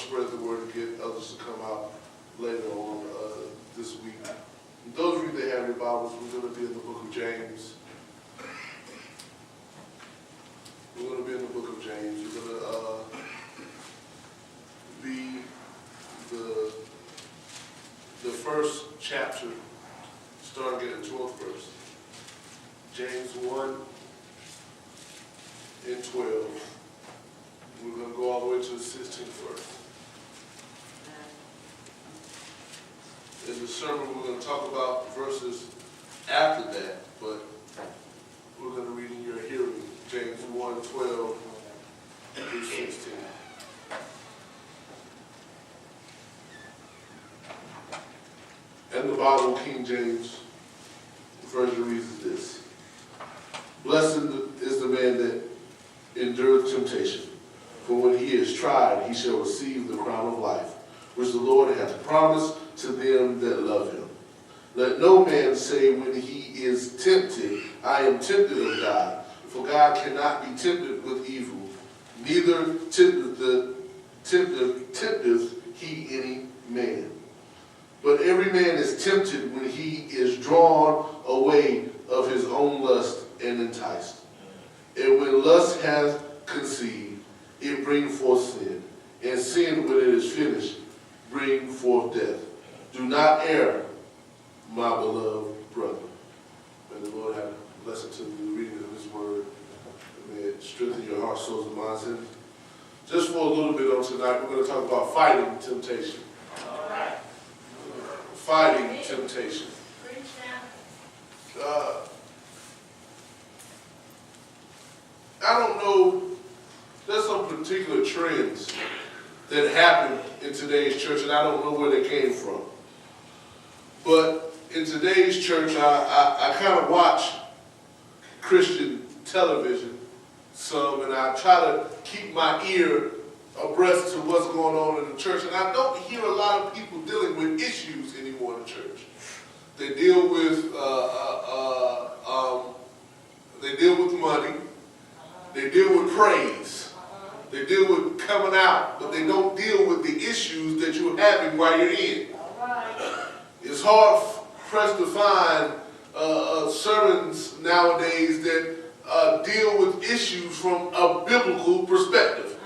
to spread the word and get others to come out later on this week. And those of you that have your Bibles, we're going to be in the book of James. We're going to be in the book of James. We're going to be the first chapter, starting at the 12th verse. James 1 and 12. We're going to go all the way to the 16th verse. In the sermon, we're going to talk about verses after that, but we're going to read in your hearing James 1, 12 through 16. And the Bible, King James Version, reads this: Blessed is the man that endureth temptation, for when he is tried, he shall receive the crown of life, which the Lord hath promised to them that love him. Let no man say when he is tempted, I am tempted of God, for God cannot be tempted with evil, neither tempteth he any man. But every man is tempted when he is drawn away of his own lust and enticed. And when lust hath conceived, it bring forth sin. And sin, when it is finished, bring forth death. Do not err, my beloved brother. May the Lord have a blessing to the reading of his word. May it strengthen your heart, souls, and minds. And just for a little bit on tonight, we're going to talk about fighting temptation. All right. Fighting temptation. I don't know, there's some particular trends that happen in today's church, and I don't know where they came from. But in today's church, I kind of watch Christian television some, and I try to keep my ear abreast to what's going on in the church, and I don't hear a lot of people dealing with issues anymore in the church. They deal with money, they deal with praise, they deal with coming out, but they don't deal with the issues that you're having while you're in. It's hard pressed to find sermons nowadays that deal with issues from a biblical perspective.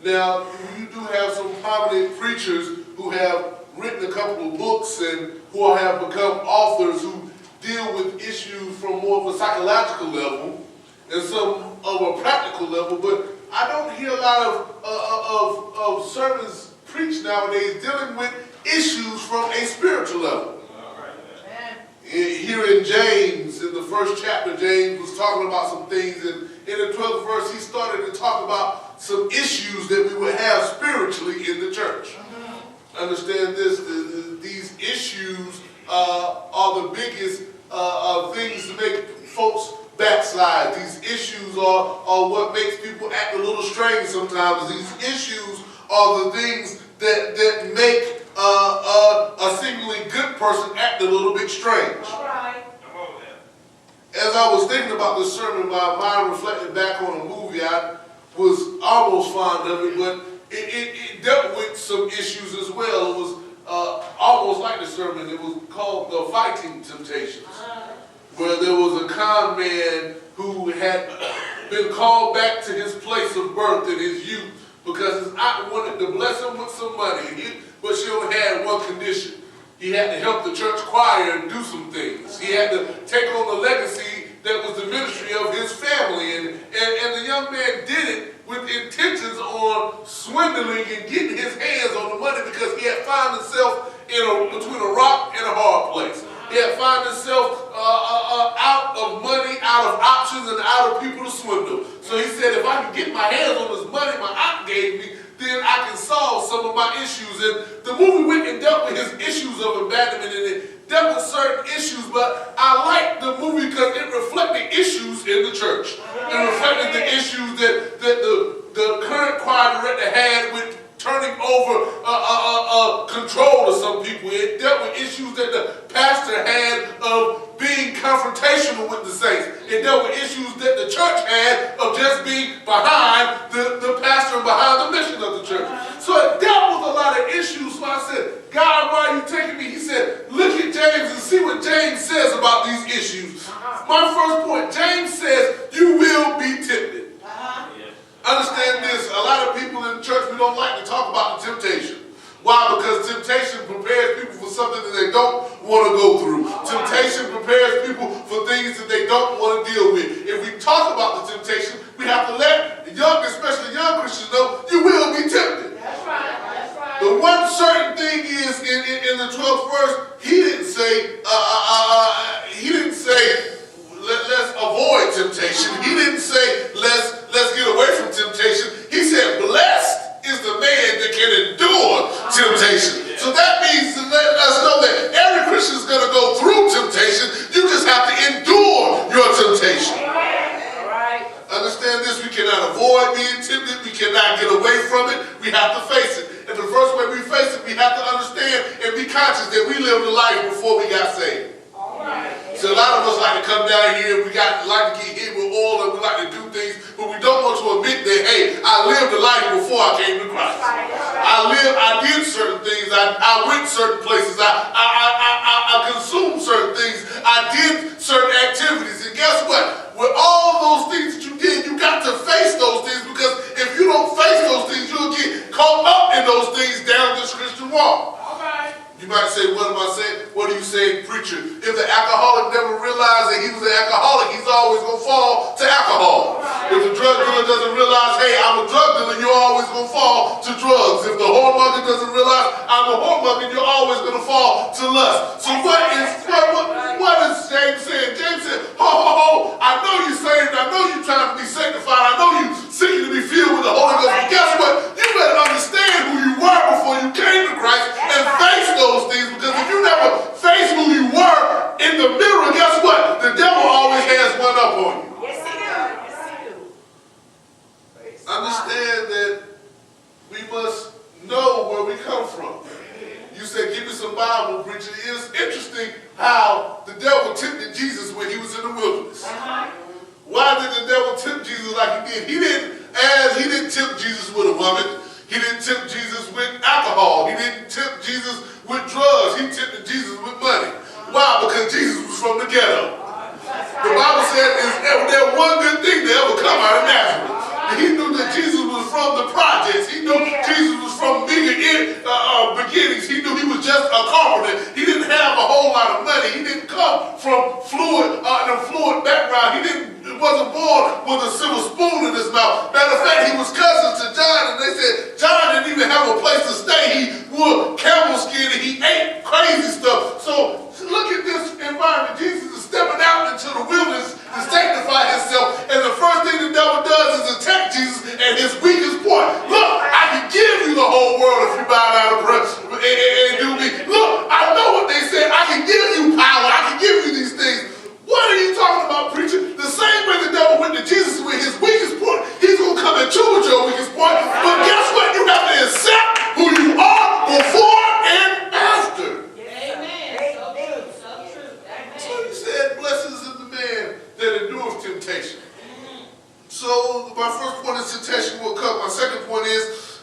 Now, you do have some prominent preachers who have written a couple of books and who have become authors who deal with issues from more of a psychological level and some of a practical level, but I don't hear a lot of sermons preached nowadays dealing with issues from a spiritual level. Here in James, in the first chapter, James was talking about some things, and in the 12th verse, he started to talk about some issues that we would have spiritually in the church. Understand this, these issues are the biggest things to make folks backslide. These issues are what makes people act a little strange sometimes. These issues are the things that make a seemingly good person act a little bit strange. All right. As I was thinking about this sermon, my mind reflected back on a movie. I was almost fond of it, but it dealt with some issues as well. It was almost like the sermon. It was called The Fighting Temptations, where there was a con man who had been called back to his place of birth in his youth because his aunt wanted to bless him with some money, but she only had one condition. He had to help the church choir and do some things. He had to take on the legacy that was the ministry of his family, and the young man did it with intentions on swindling and getting his hands on the money because he had found himself between a rock and a hard place. He had found himself out of money, out of options, and out of people to swindle. So he said, if I can get my hands on this money my aunt gave me, then I can solve some of my issues. And the movie went and dealt with his issues of abandonment, and it dealt with certain issues, but I liked the movie because it reflected issues in the church. It reflected the issues that the current choir director had with turning over control to some people. It dealt with issues that the pastor had of being confrontational with the saints. It dealt with issues that the church had of just being behind the pastor and behind the mission of the church. So it dealt don't like to talk about the temptation. Why? Because temptation prepares people for something that they don't want to go through. Temptation prepares people for things that they don't want to deal with. If we talk about the temptation, we have to let young, especially young Christians know you will be tempted. That's right. That's right. The one certain thing is in the 12th verse, he didn't say let's avoid temptation. He didn't say let's get away from temptation. He said blessed is the man that can endure temptation. So that means to let us know that every Christian is going to go through temptation. You just have to endure your temptation. All right. Understand this, we cannot avoid being tempted. We cannot get away from it. We have to face it. And the first way we face it, we have to understand and be conscious that we lived a life before we got saved. All right. So a lot of us like to come down here, we like to get hit with oil, and we like to do things, but we don't want to admit that, hey, I lived a life before I came to Christ. I did certain things, I went certain places, I consumed certain things, I did certain activities, and guess what? With all those things that you did, you got to face those things, because if you don't face those things, you'll get caught up in those things down this Christian walk. All right. You might say, what am I saying? What are you saying, preacher? If the alcoholic never realized that he was an alcoholic, he's always going to fall to alcohol. If the drug dealer doesn't realize, hey, I'm a drug dealer, you're always going to fall to drugs. If the whoremonger doesn't realize I'm a whoremonger, you're always going to fall to lust. So what is James saying? James said, ho, ho, ho, I know you're saved, I know you're trying to be sanctified, I know you're seeking to be filled with the Holy Ghost, but guess what? You better understand who you were before you came to Christ and face those things, because if you never face who you were in the mirror, guess what? The devil always has one up on you. Yes, he does. Yes, he do. Understand that we must know where we come from. You said, give me some Bible, preacher. It's interesting how the devil tempted Jesus when he was in the wilderness. Why did the devil tempt Jesus like he did? He didn't tempt Jesus with a woman. He didn't tempt Jesus with alcohol. He didn't tempt Jesus with drugs. He tempted Jesus with money. Why? Because Jesus was from the ghetto. The Bible said there's one good thing that ever come out of Nazareth. He knew that Jesus was from the projects. He knew Jesus was from beginnings. He knew he was just a carpenter. He didn't have a whole lot of money. He didn't come from a fluid background. He wasn't born with a silver spoon in his mouth. Matter of fact, he was cousins to John, and they said John didn't even have a place to stay. He wore camel skin and he ate crazy stuff. So look at this environment. Jesus is stepping out into the wilderness to sanctify himself, and the first thing the devil does is attack Jesus at his weakest point. Look, I can give you the whole world if you bow down and do me. Look, I know what they said. I can give you power. I can give you these things. What are you talking about, preacher? The same way the devil went to Jesus with his weakest point, he's going to come at you with your weakest point. But guess what? You have to accept who you are before and after. Amen. So true. So true. So he said, blessed is the man that endures temptation. So my first point is temptation will come. My second point is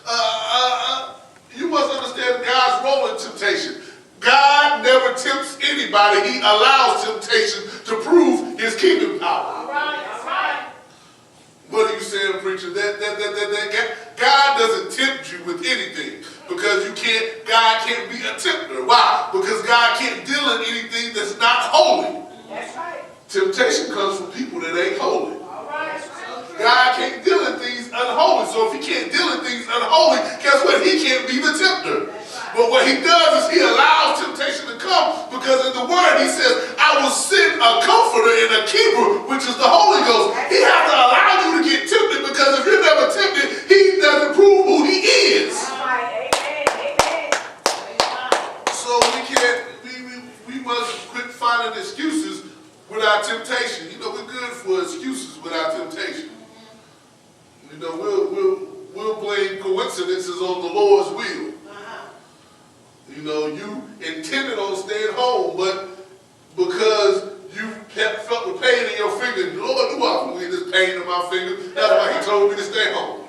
you must understand God's role in temptation. God never tempts anybody. He allows temptation to prove his kingdom power. All right. All right. What are you saying, preacher? That God doesn't tempt you with anything, because God can't be a tempter. Why? Because God can't deal in anything that's not holy. That's right. Temptation comes from people that ain't holy. All right. God can't deal in things unholy. So if he can't deal in things unholy, guess what? He can't be the tempter. But what he does is he allows temptation to come, because in the word he says, I will send a comforter and a keeper, which is the Holy Ghost. He has to allow you to get tempted, because if you're never tempted, he doesn't prove who he is. So we must quit finding excuses with our temptation. You know, we're good for excuses with our temptation. You know, we'll blame coincidences on the Lord's will. You know, you intended on staying home, but because you felt the pain in your finger, the Lord knew I was going to get this pain in my finger. That's why he told me to stay home.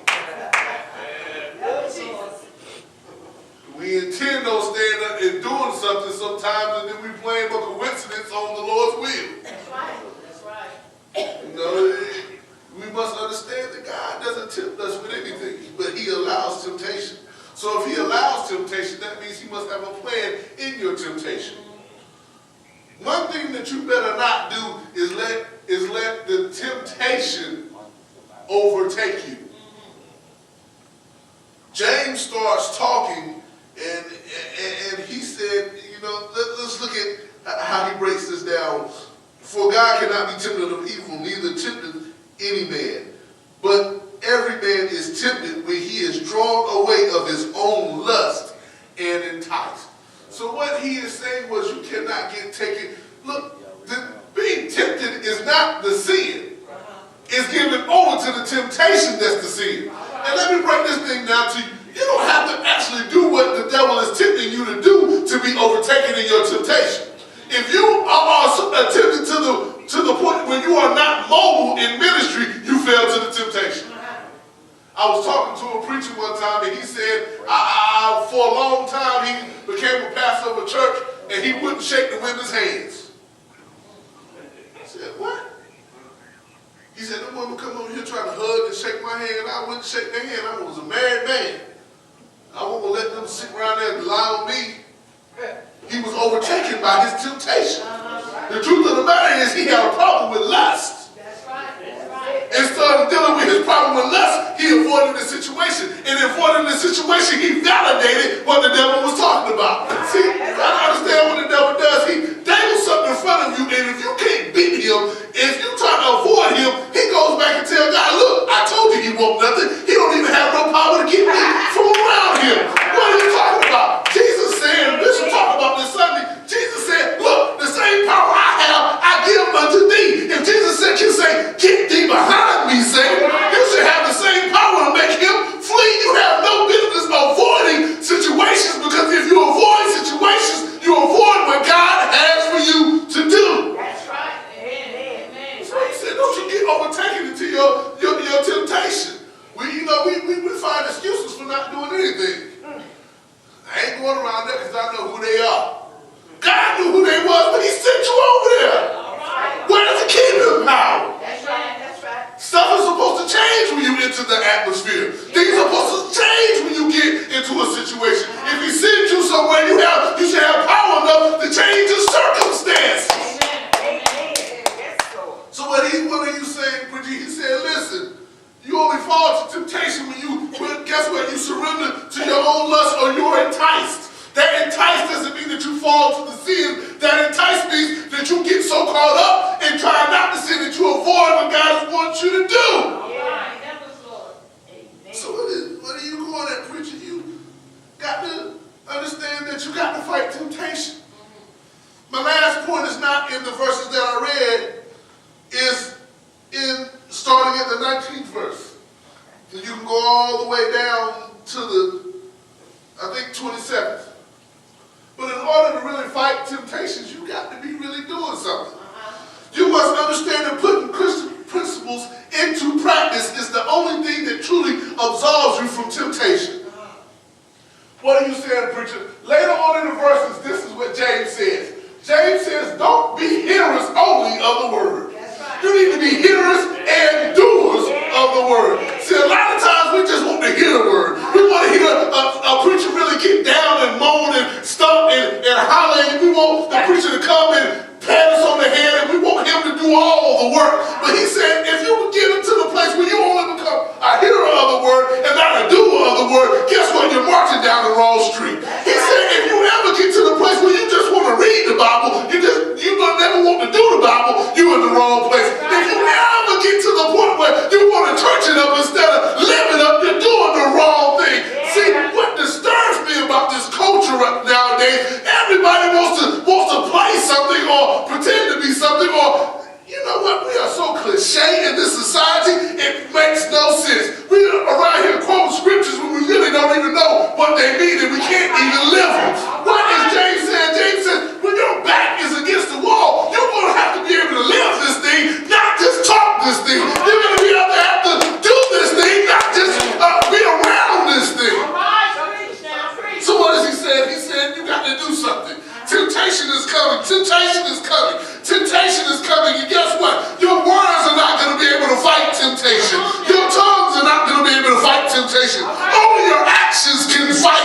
We intend on staying up and doing something sometimes, and then we blame a coincidence on the Lord's will. That's right. That's right. You know, we must understand that God doesn't tempt us with anything, but he allows temptation. So if he allows temptation, that means he must have a plan in your temptation. One thing that you better not do is let the temptation overtake you. James starts talking, and he said, let's look at how he breaks this down. For God cannot be tempted of evil, neither tempteth any man. But every man is tempted when he is drawn away of his own lust and enticed. So what he is saying was you cannot get taken. Look, being tempted is not the sin. It's giving over to the temptation that's the sin. And let me break this thing down to you. You don't have to actually do what the devil is tempting you to do to be overtaken in your temptation. If you are tempted to the point where you are not mobile in ministry, you fail to the temptation. I was talking to a preacher one time, and he said, for a long time, he became a pastor of a church, and he wouldn't shake the women's hands. I said, what? He said, the woman come over here trying to hug and shake my hand. I wouldn't shake their hand. I was a married man. I wouldn't let them sit around there and lie on me. He was overtaken by his temptation. The truth of the matter is he had a problem with lust. That's right. That's right. Instead of dealing with his problem with lust, he avoided the situation. And in avoiding the situation, he validated what the devil was talking about. See, you got to understand what the devil does. He dangles something in front of you, and if you can't beat him, if you try to avoid him, he goes back and tells God, look, I told you he won't nothing. He don't even have no power to get me from around him. What are you talking about? Jesus said, Bishop talked about this Sunday, Jesus said, look, the same power I have, I give unto thee. If Jesus said, you say, get thee behind me, Satan, you should have the same power to make him flee. You have no business avoiding situations, because if you avoid situations, you avoid what God has for you to do. That's right. Amen. So he said, don't you get overtaken into your temptation. We find excuses for not doing anything. I ain't going around there because I know who they are. God knew who they was, but he sent you over there. All right. Where's the kingdom power? That's right. That's right. Stuff is supposed to change when you enter the atmosphere. Things are supposed to change when you get into a situation. If he sends you somewhere, you should have power enough to change the circumstances. Amen. Yes, Lord. So what are you saying, Bridget? He said, listen, you only fall to temptation when guess what? You surrender to your own lust, or you're enticed. That enticed doesn't mean that you fall to the sin. That enticed means that you get so caught up and try not to sin that you avoid what God wants you to do. All right. Help us, Lord. Amen. So what are you going at, preacher? You got to understand that you got to fight temptation. My last point is not in the verses that I read, is in starting at the 19th verse. And you can go all the way down to the, I think, 27th. But in order to really fight temptations, you got to be really doing something. You must understand that putting Christian principles into practice is the only thing that truly absolves you from temptation. What are you saying, preacher? Later on in the verses, this is what James says. James says, don't be hearers only of the word. That's right. You need to be hearers and doers of the word. See, a lot of times we just want to hear the word. We want to hear a preacher really get down and moan and stomp and holler. And we want the preacher to come and pat us on the head, and we want him to do all the work. But he said, if you get into the place where you only become a hearer of the word and not a doer of the word, guess what? You're marching down the wrong street. He said, if you ever get to the place where you just want to read the Bible, you never want to do the Bible, you're in the wrong place. If you ever get to the point where you want to church it up instead of living up, you're doing the wrong thing. See, what disturbs me about this culture nowadays, everybody wants to play something or pretend to be something, or you know what? We are so cliche in this society, it makes no sense. We are around here quoting scriptures when we really don't even know what they mean, and we can't even live them. What is James saying? James says, when your back is against the wall, you're going to have to be able to live this thing, not just talk this thing. You're going to be able to have to do this thing, not just be around this thing. All right. Preach now. Preach. So what does he say? He said, you got to do something. Temptation is coming. Temptation is coming. Temptation is coming. And guess what? Your words are not going to be able to fight temptation. Your tongues are not going to be able to fight temptation. Only your actions can fight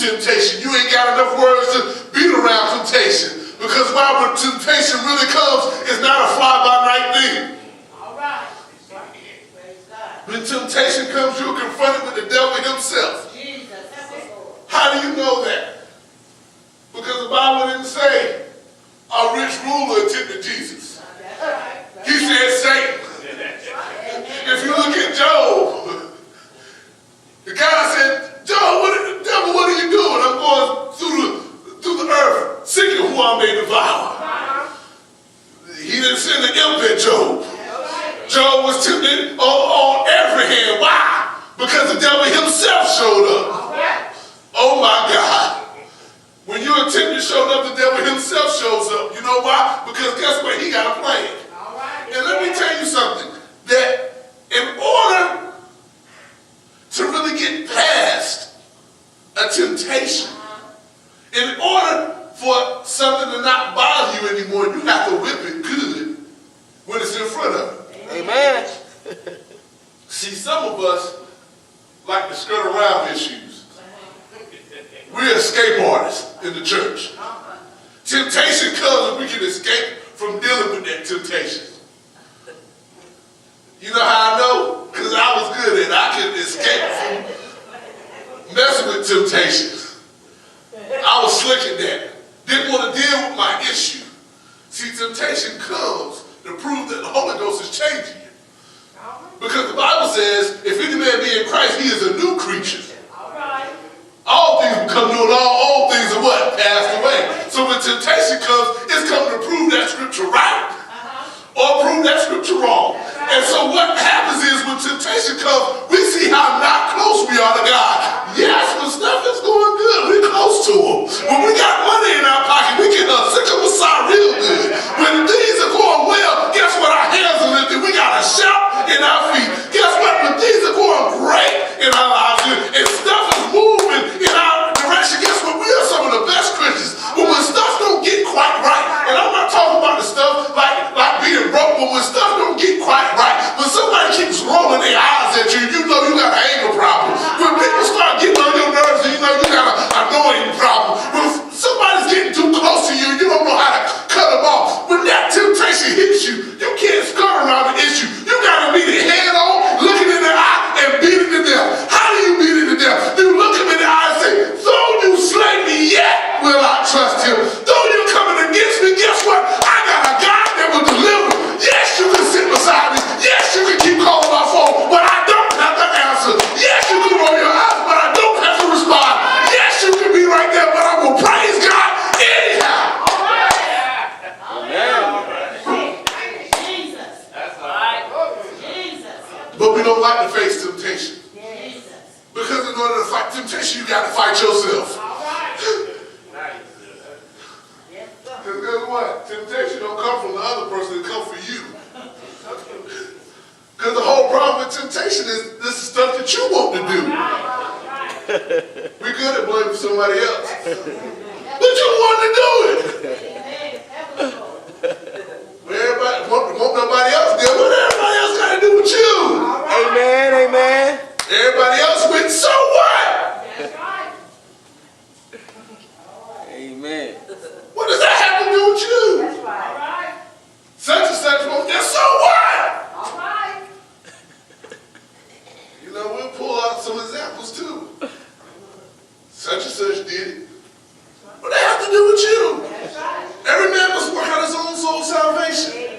temptation. You ain't got enough words to beat around temptation. Because when temptation really comes, it's not a fly-by-night thing. All right. Praise God. When temptation comes, you're confronted with the devil himself. Jesus, help us, Lord. How do you know that? Because the Bible didn't say a rich ruler tempted Jesus. That's right. He said Satan. If you look at Job, the guy said, Job, devil, what are you doing? I'm going through the earth, seeking who I may devour. He didn't send an imp at Job. Job was tempted on every hand. Why? Because the devil himself showed up. Oh my God. When you're tempted showed up, the devil himself shows up. You know why? Because guess what? He got a plan. And let me tell you something. That in order to really get past a temptation, in order for something to not bother you anymore, you have to whip it good when it's in front of you. Amen. See, some of us like to skirt around issues. We're escape artists in the church. Temptation comes and we can escape from dealing with that temptation. You know how I know? Because I was good at it. I could escape from messing with temptations. I was slick at that. Didn't want to deal with my issue. See, temptation comes to prove that the Holy Ghost is changing you. Because the Bible says, if any man be in Christ, he is a new creature. All things become new and all old things are what? Passed away. So when temptation comes, it's coming to prove that scripture right. Or prove that scripture wrong. And so what happens is when temptation comes, we see how not close we are to God. Yes, when stuff is going good, we're close to him. When we got money in our pocket, we can sick of Messiah real good. When things are going well, guess what? Our hands are lifted. We got a shout in our feet. Guess what? When things are going great in our lives and stuff is moving in our direction, guess what? We are some of the best Christians. But when stuff don't get quite right, and I'm not talking about the stuff like being broke, but when stuff don't get quite right, when somebody keeps rolling their eyes at you, you know you got an anger problem. When people start getting on your nerves, you know you got an annoying problem. When somebody's getting too close to you, you don't know how to cut them off. When that temptation hits you, you can't skirt around the issue. You got to meet it head on, looking in the eye, and beat it to death. How do you beat it to death? You look him in the eye and say, though you slay me, yet will I trust him. Though you're coming against me, guess what? I got a God that will deliver. Yes, you can sit beside me. Yes, you can keep calling my phone, but I don't have to answer. Yes, you can roll your eyes, but I don't have to respond. Yes, you can be right there, but I will praise God anyhow. But we don't like to face temptation. Because in order to fight temptation, you got to fight yourself. Because guess what? Temptation don't come from the other person, it comes from you. Because the whole problem with temptation is this is stuff that you want to do. We're good at blaming somebody else. But you want to do it. Everybody, want nobody else there. What everybody else got to do with you? Amen, amen. Everybody else went, so what? Amen. What does that have to do with you? Such and such won't get, so what? You know, we'll pull out some examples too. Such and such did it. What does that have to do with you? Every man must work out his own soul salvation.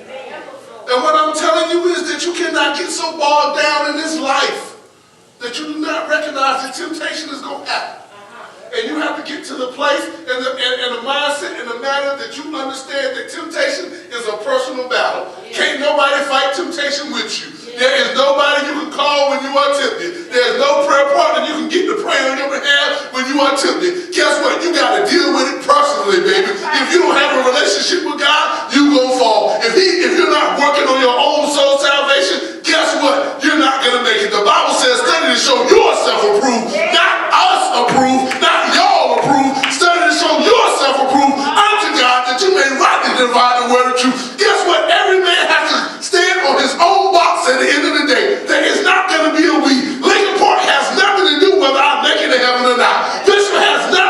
And what I'm telling you is that you cannot get so bogged down in this life that you do not recognize that temptation is going to happen. And you have to get to the place and the mindset and the manner that you understand that temptation is a personal battle. Can't nobody fight temptation with you. There is nobody you can call when you are tempted. There is no prayer partner you can get to pray on your behalf when you are tempted. Guess what? You got to deal with it personally, baby. If you don't have a relationship with God, you gonna fall. If you're not working on your own soul salvation, guess what? You're not gonna make it. The Bible says, study to show yourself approved, not us approved, not y'all approved. Study to show yourself approved unto God, that you may rightly divide the word of truth. Guess what? Every man has to stand on his own box at the end of the day. There is not going to be a we. Lincoln Park has nothing to do whether I make it to heaven or not. Bishop has nothing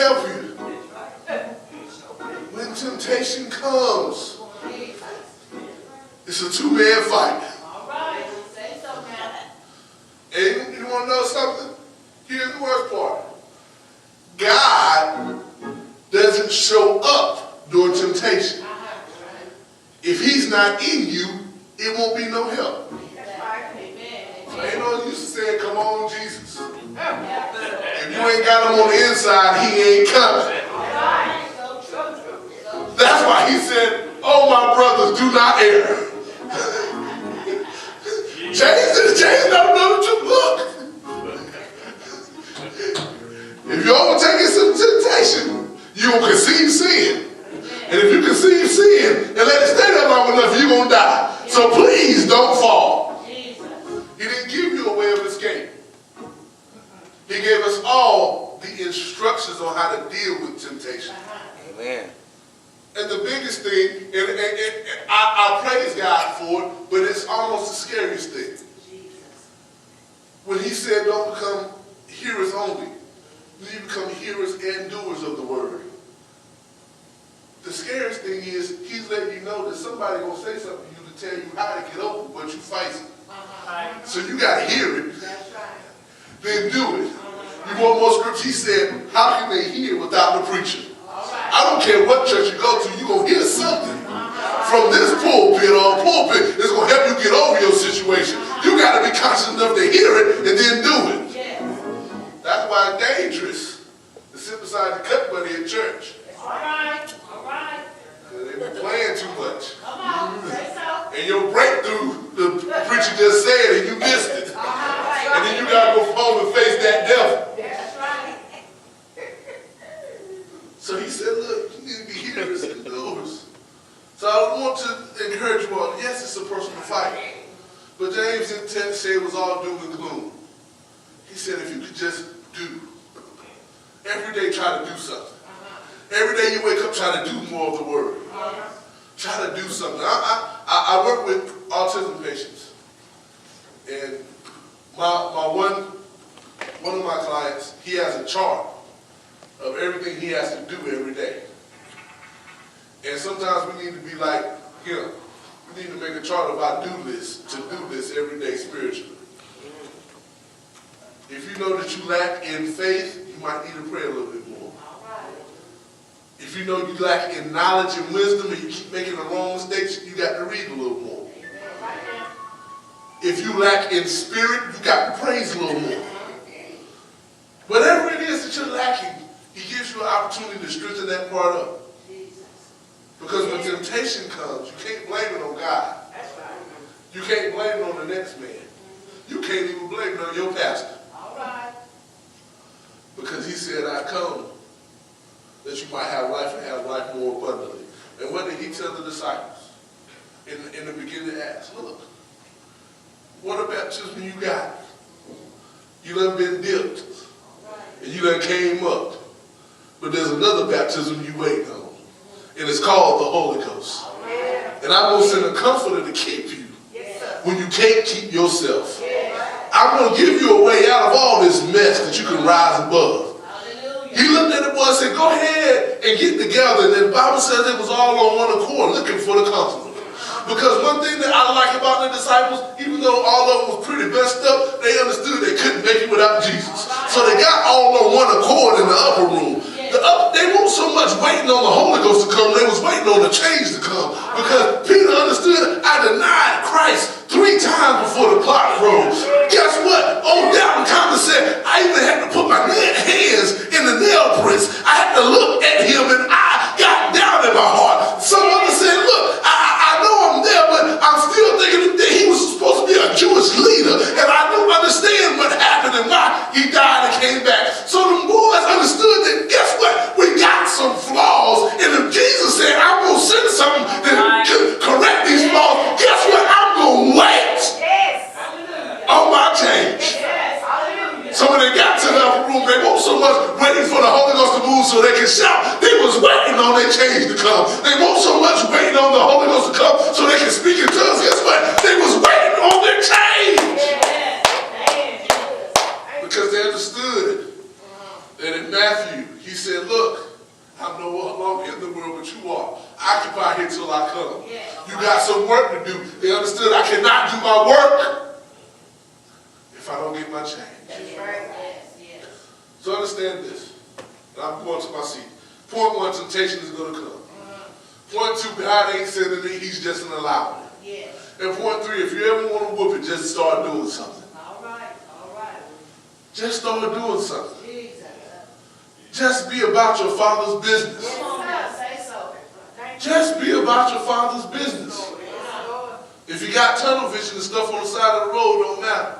help you. When temptation comes, it's a two-man fight. All right. Say something now. And you want to know something? Here's the worst part. God doesn't show up during temptation. If he's not in you, it won't be no help. So ain't no use saying, come on, Jesus. If you ain't got him on the inside, he ain't coming. That's why he said, oh, my brothers, do not err. James don't know the book. If you're overtaking some temptation, you will conceive sin. And if you conceive sin and let it stay there long enough, you're going to die. So please don't fall. He didn't give you a way of escape. He gave us all the instructions on how to deal with temptation. Amen. And the biggest thing, and I praise God for it, but it's almost the scariest thing. When he said don't become hearers only, you become hearers and doers of the word. The scariest thing is he's letting you know that somebody gonna say something to you to tell you how to get over, but you fight it. So you gotta hear it. Then do it. You want more scripture? He said, how can they hear without the preacher? I don't care what church you go to, you're going to hear something from this pulpit or pulpit that's going to help you get over your situation. You got to be conscious enough to hear it and then do it. That's why it's dangerous to sit beside the cut buddy at church. All right. Because they be playing too much. Come on, say so. And your breakthrough, the preacher just said and you missed it. And then you got to go home and face that devil. That's right. So he said, look, you need to be hearers and doers. So I want to encourage you all. Yes, it's a personal fight. But James didn't say it was all doom and gloom. He said if you could just do. Every day try to do something. Every day you wake up, try to do more of the word. Try to do something. I work with autism patients. And one of my clients, he has a chart of everything he has to do every day. And sometimes we need to be like him. We need to make a chart of our to do this every day spiritually. If you know that you lack in faith, you might need to pray a little bit more. If you know you lack in knowledge and wisdom and you keep making the wrong mistakes, you got to read a little more. If you lack in spirit, you got to praise a little more. Whatever it is that you're lacking, he gives you an opportunity to strengthen that part up. Because when temptation comes, you can't blame it on God. You can't blame it on the next man. You can't even blame it on your pastor. Because he said, I come that you might have life and have life more abundantly. And what did he tell the disciples? In the beginning, asked, look, what a baptism you got. You done been dipped. And you done came up. But there's another baptism you waiting on. And it's called the Holy Ghost. And I'm going to send a comforter to keep you when you can't keep yourself. I'm going to give you a way out of all this mess that you can rise above. He looked at the boy and said, go ahead and get together. And then the Bible says it was all on one accord, looking for the comforter. Because one thing that I like about the disciples, even though all of them was pretty messed up, they understood they couldn't make it without Jesus. So they got all on one accord in the upper room. They weren't so much waiting on the Holy Ghost to come, they was waiting on the change to come. Because Peter understood, I denied Christ 3 times before the clock rose. Guess what? Old Doubting Thomas said, I even had to put my hands in the nail prints. I had to look at him and I got down in my heart. Some others said, look, I know I'm there, but I'm still thinking that he was supposed to be a Jewish leader. And I don't understand what happened and why he died and came back. So the boys understood that, guess what? We got some flaws. And if Jesus said, I'm going to send something to correct these flaws, guess what? I'm going to wait on my change. So when they got to the upper room, they weren't so much waiting for the Holy Ghost to move so they could shout. They was waiting on their change to come. They weren't so much waiting on the Holy Ghost to come so they could speak in tongues. Guess what? They was waiting on their change. Because they understood that in Matthew, He said, look, I'm no longer in the world, but you are. Occupy here till I come. Yes. You got some work to do. They understood I cannot do my work if I don't get my change. That's right. Yes, yes. So understand this. And I'm going to my seat. Point one, temptation is going to come. Point two, God ain't sending it, he's just an allowing it. Yes. And point three, if you ever want to whoop it, just start doing something. All right. All right. Just start doing something. Jesus. Just be about your father's business. Come on now, say so. Thank you. Just be about your father's business. Yes, Lord. If you got tunnel vision and stuff on the side of the road, don't matter.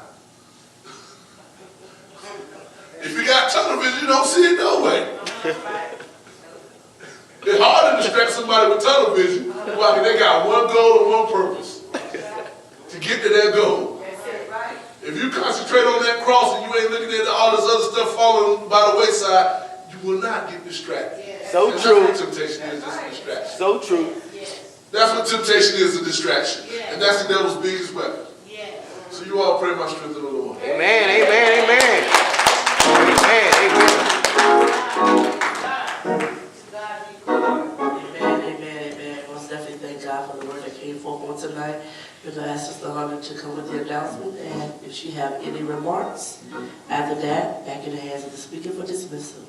If you got tunnel vision, you don't see it no way. Right. It's hard to distract somebody with tunnel vision. Why? They got one goal and one purpose. To get to their goal. That's it, right? If you concentrate on that cross and you ain't looking at all this other stuff falling by the wayside, you will not get distracted. Yes. So And true. That's what temptation is, just a distraction. So true. Yes. That's what temptation is, a distraction. Yeah. And that's the devil's biggest weapon. Yes. So you all pray my strength in the Lord. Amen. Amen. Amen. Amen. Amen. Amen, amen, amen. Most definitely thank God for the word that came forth on tonight. We're going to ask Sister Hunter to come with the announcement, and if she have any remarks, after that, back in the hands of the speaker for dismissal.